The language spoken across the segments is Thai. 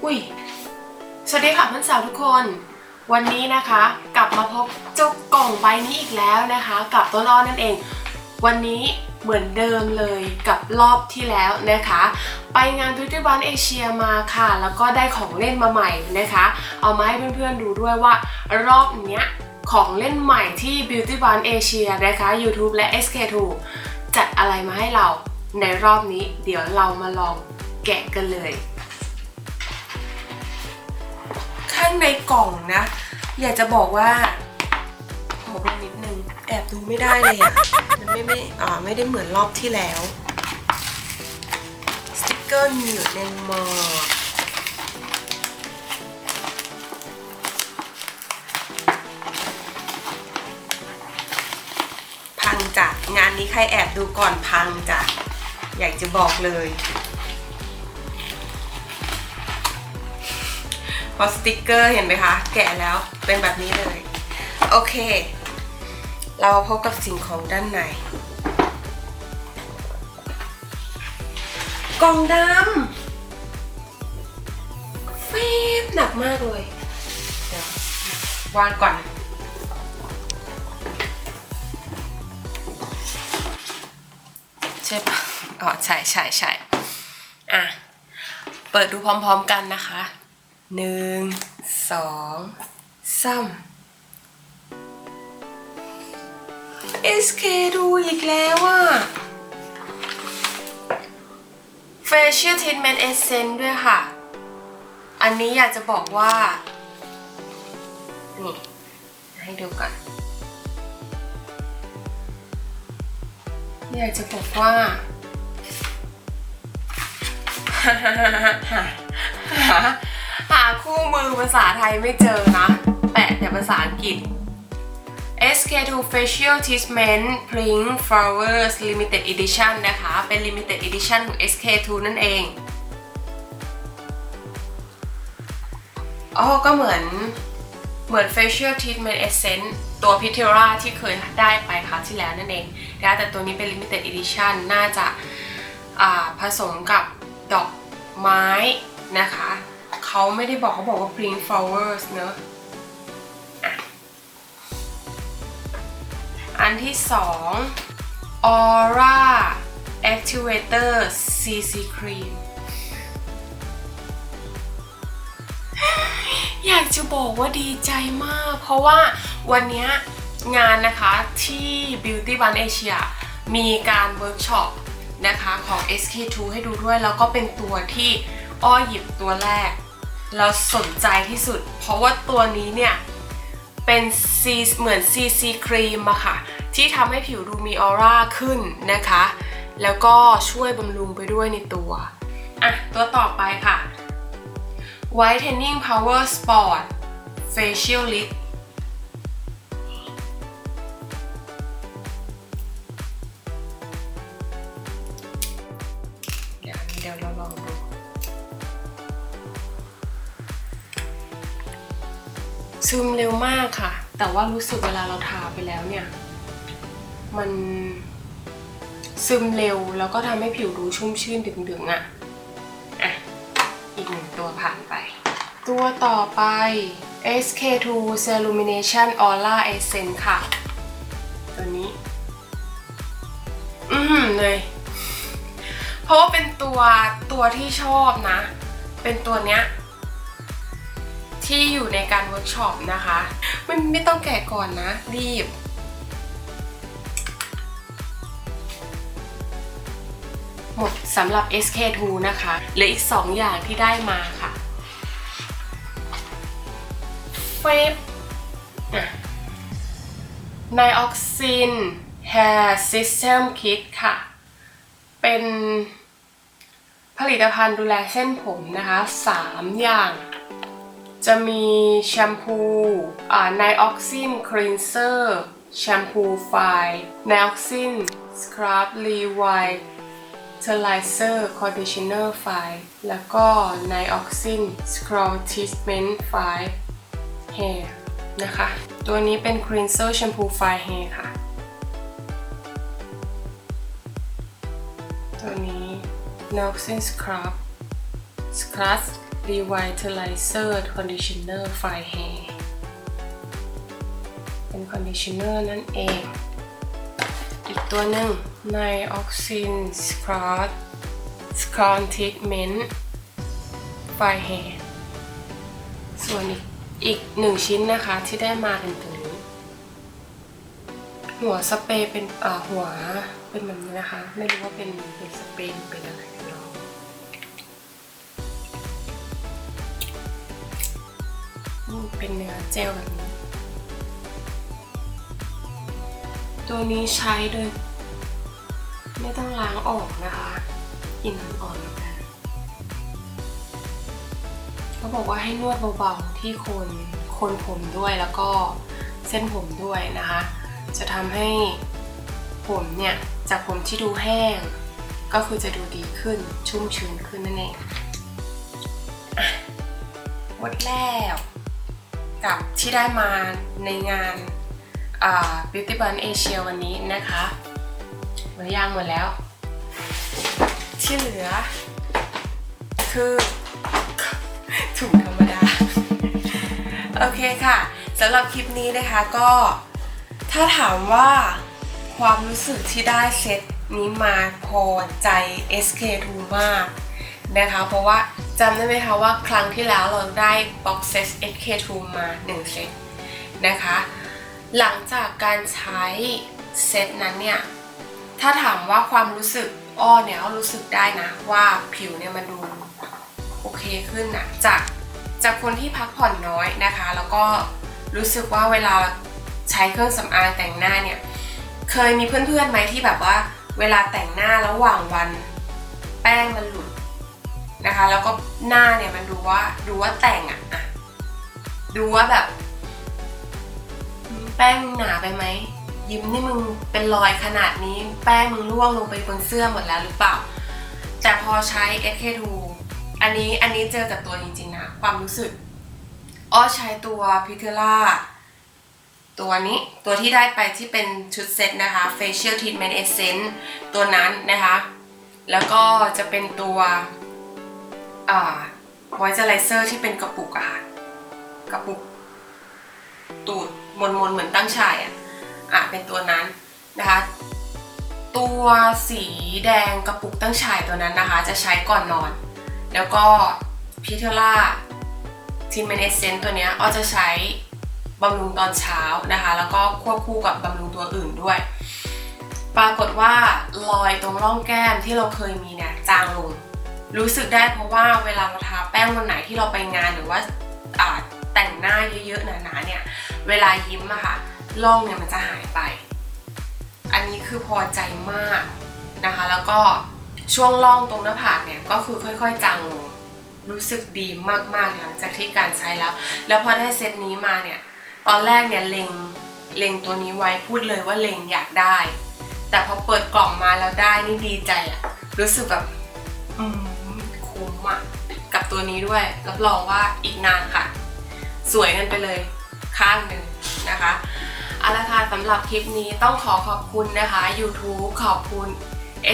อุ้ยสวัสดีค่ะเพื่อนสาวทุกคนวันนี้นะคะกลับมาพบเจ้ากล่องใบนี้อีกแล้วนะคะกับต้นอ้อนั่นเองวันนี้เหมือนเดิมเลยกับรอบที่แล้วนะคะไปงาน Beauty One Asia มาค่ะแล้วก็ได้ของเล่นมาใหม่นะคะเอามาให้เพื่อนๆดูด้วยว่ารอบเนี้ยของเล่นใหม่ที่ Beauty One Asia นะคะ YouTube และ SK2 จัดอะไรมาให้เราในรอบนี้เดี๋ยวเรามาลองแกะกันเลยข้างในกล่องนะอยากจะบอกว่าขอดูนิดนึงแอบดูไม่ได้เลยอ่ะมันไม่ได้เหมือนรอบที่แล้วสติ๊กเกอร์อยู่ในหมอกพังจ้ะงานนี้ใครแอบดูก่อนพังจ้ะอยากจะบอกเลยพอสติ๊กเกอร์เห็นไหมคะแกะแล้วเป็นแบบนี้เลยโอเคเราพบกับสิ่งของด้านในกล่องดำฟีบหนักมากเลยเดี๋ยววางก่อนใช่ปะอ๋อใช่อ่ะเปิดดูพร้อมๆกันนะคะ1 2 3 SK ดูอีกแล้วอ่ะ Facial Treatment Essence ด้วยค่ะอันนี้อยากจะบอกว่านี่ให้ดูก่อนอยากจะบอกว่าหาคู่มือภาษาไทยไม่เจอนะแปะแต่ภาษาอังกฤษ SK2 Facial Treatment Pink Flowers Limited Edition นะคะเป็น Limited Edition ของ SK2 นั่นเองก็เหมือน Facial Treatment Essence ตัว Pitera ที่เคยได้ไปคราวที่แล้วนั่นเองนะแต่ตัวนี้เป็น Limited Edition น่าจะผสมกับดอกไม้นะคะเขาไม่ได้บอกเขาบอกว่า Pink Flowers เนอะอันที่2 Aura Activator CC Cream อยากจะบอกว่าดีใจมากเพราะว่าวันนี้งานนะคะที่ Beauty One Asia มีการเวิร์กช็อปนะคะของ SK2 ให้ดูด้วยแล้วก็เป็นตัวที่อ้อหยิบตัวแรกแล้วสนใจที่สุดเพราะว่าตัวนี้เนี่ยเป็นเหมือน CC ครีมอะค่ะที่ทำให้ผิวดูมีออร่าขึ้นนะคะแล้วก็ช่วยบำรุงไปด้วยในตัวตัวต่อไปค่ะ Whitening Power Sport Facial Lipเดี๋ยวเราลองดูซึมเร็วมากค่ะแต่ว่ารู้สึกเวลาเราทาไปแล้วเนี่ยมันซึมเร็วแล้วก็ทำให้ผิวดูชุ่มชื่นดึงๆอีก1ตัวผ่านไปตัวต่อไป SK2 Illumination Aura Essence ค่ะตัวนี้เลยเพราะว่าเป็นตัวที่ชอบนะเป็นตัวเนี้ยที่อยู่ในการเวิร์กช็อปนะคะมันไม่ต้องแกะก่อนนะรีบหมดสำหรับ SK2 นะคะเหลืออีก2อย่างที่ได้มาค่ะเฟบNioxin Hair System Kit ค่ะเป็นผลิตภัณฑ์ดูแลเส้นผมนะคะ3อย่างจะมีแชมพูNioxin Cleanser แชมพูไฟ Nioxin Scrub Revitalizer Conditioner ไฟแล้วก็ Nioxin Scrub Treatment ไฟ Hair นะคะตัวนี้เป็น Cleanser แชมพูไฟ Hair ค่ะตัวนี้ Nioxin Scrub Revitalizer Conditioner Fine Hair เป็นคอนดิชเนอร์นั่นเองอีกตัวหนึ่ง Nioxin Scalp Treatment Fine Hair ส่วนอีก1ชิ้นนะคะที่ได้มาเป็นตัวนี้หัวสเปรย์เป็นหัวเป็นแบบนี้นะคะไม่รู้ว่าเป็นสเปรย์เป็นอะไรกันลองเป็นเนื้อเจลแบบนี้ตัวนี้ใช้โดยไม่ต้องล้างออกนะคะกลิ่นอ่อนเหมือนกันเขาบอกว่าให้นวดเบาๆที่โคนผมด้วยแล้วก็เส้นผมด้วยนะคะจะทำให้ผมเนี่ยจากผมที่ดูแห้งก็คือจะดูดีขึ้นชุ่มชื้นขึ้นนั่นเองหมดแล้วกับที่ได้มาในงานBeauty Bunch Asia วันนี้นะคะหมดแล้วที่เหลือคือถุงธรรมดาโอเคค่ะสำหรับคลิปนี้นะคะก็ถ้าถามว่าความรู้สึกที่ได้เซตนี้มาพอใจ SK2 มากนะคะเพราะว่าจำได้ไหมคะว่าครั้งที่แล้วเราได้บ็อกเซต SK2 มา1เซตนะคะหลังจากการใช้เซตนั้นเนี่ยถ้าถามว่าความรู้สึกเนี่ยรู้สึกได้นะว่าผิวเนี่ยมันดูโอเคขึ้นนะจากคนที่พักผ่อนน้อยนะคะแล้วก็รู้สึกว่าเวลาใช้เครื่องสำอางแต่งหน้าเนี่ยเคยมีเพื่อนๆไหมที่แบบว่าเวลาแต่งหน้าระหว่างวันแป้งมันหลุดนะคะแล้วก็หน้าเนี่ยมันดูว่าแต่งดูว่าแบบแป้งหนาไปไหมยิ้มนี่มึงเป็นรอยขนาดนี้แป้งมึงร่วงลงไปบนเสื้อหมดแล้วหรือเปล่าแต่พอใช้ SK2 อันนี้เจอกับตัวจริงๆนะความรู้สึกใช้ตัวพิเทล่าตัวนี้ตัวที่ได้ไปที่เป็นชุดเซตนะคะ Facial Treatment Essence ตัวนั้นนะคะแล้วก็จะเป็นตัวMoisturizer ที่เป็นกระปุกกระปุกตูดมนเหมือนตั้งฉายเป็นตัวนั้นนะคะตัวสีแดงกระปุกตั้งฉายตัวนั้นนะคะจะใช้ก่อนนอนแล้วก็พิเทล่าทีเมนเอเซนต์ตัวนี้จะใช้บำรุงตอนเช้านะคะแล้วก็ควบคู่กับบำรุงตัวอื่นด้วยปรากฏว่ารอยตรงร่องแก้มที่เราเคยมีเนี่ยจางลงรู้สึกได้เพราะว่าเวลาเราทาแป้งวันไหนที่เราไปงานหรือว่าแต่งหน้าเยอะๆหนาๆเนี่ยเวลายิ้มค่ะร่องเนี่ยมันจะหายไปอันนี้คือพอใจมากนะคะแล้วก็ช่วงร่องตรงหน้าผากเนี่ยก็คือค่อยๆจางลงรู้สึกดีมากๆหลังจากที่การใช้แล้วพอได้เซตนี้มาเนี่ยตอนแรกเนี่ยเล็งตัวนี้ไว้พูดเลยว่าเล็งอยากได้แต่พอเปิดกล่องมาแล้วได้นี่ดีใจรู้สึกแบบคุ้มกับตัวนี้ด้วยรับรองว่าอีกนานค่ะสวยกันไปเลยข้างหนึ่งนะคะเอาละค่ะสำหรับคลิปนี้ต้องขอบคุณนะคะ YouTube ขอบคุณ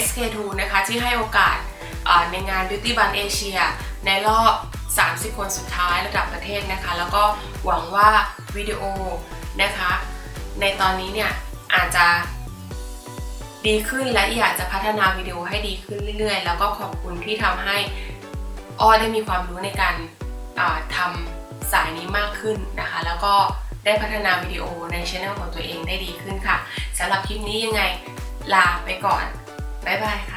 SK2 นะคะที่ให้โอกาสในงาน Beauty Bunch Asia ในรอบ30 คนสุดท้ายระดับประเทศนะคะแล้วก็หวังว่าวิดีโอนะคะในตอนนี้เนี่ยอาจจะดีขึ้นและอยากจะพัฒนาวิดีโอให้ดีขึ้นเรื่อยๆแล้วก็ขอบคุณที่ทำให้ได้มีความรู้ในการทำสายนี้มากขึ้นนะคะแล้วก็ได้พัฒนาวิดีโอในช่องของตัวเองได้ดีขึ้นค่ะสำหรับคลิปนี้ยังไงลาไปก่อนบ๊ายบายค่ะ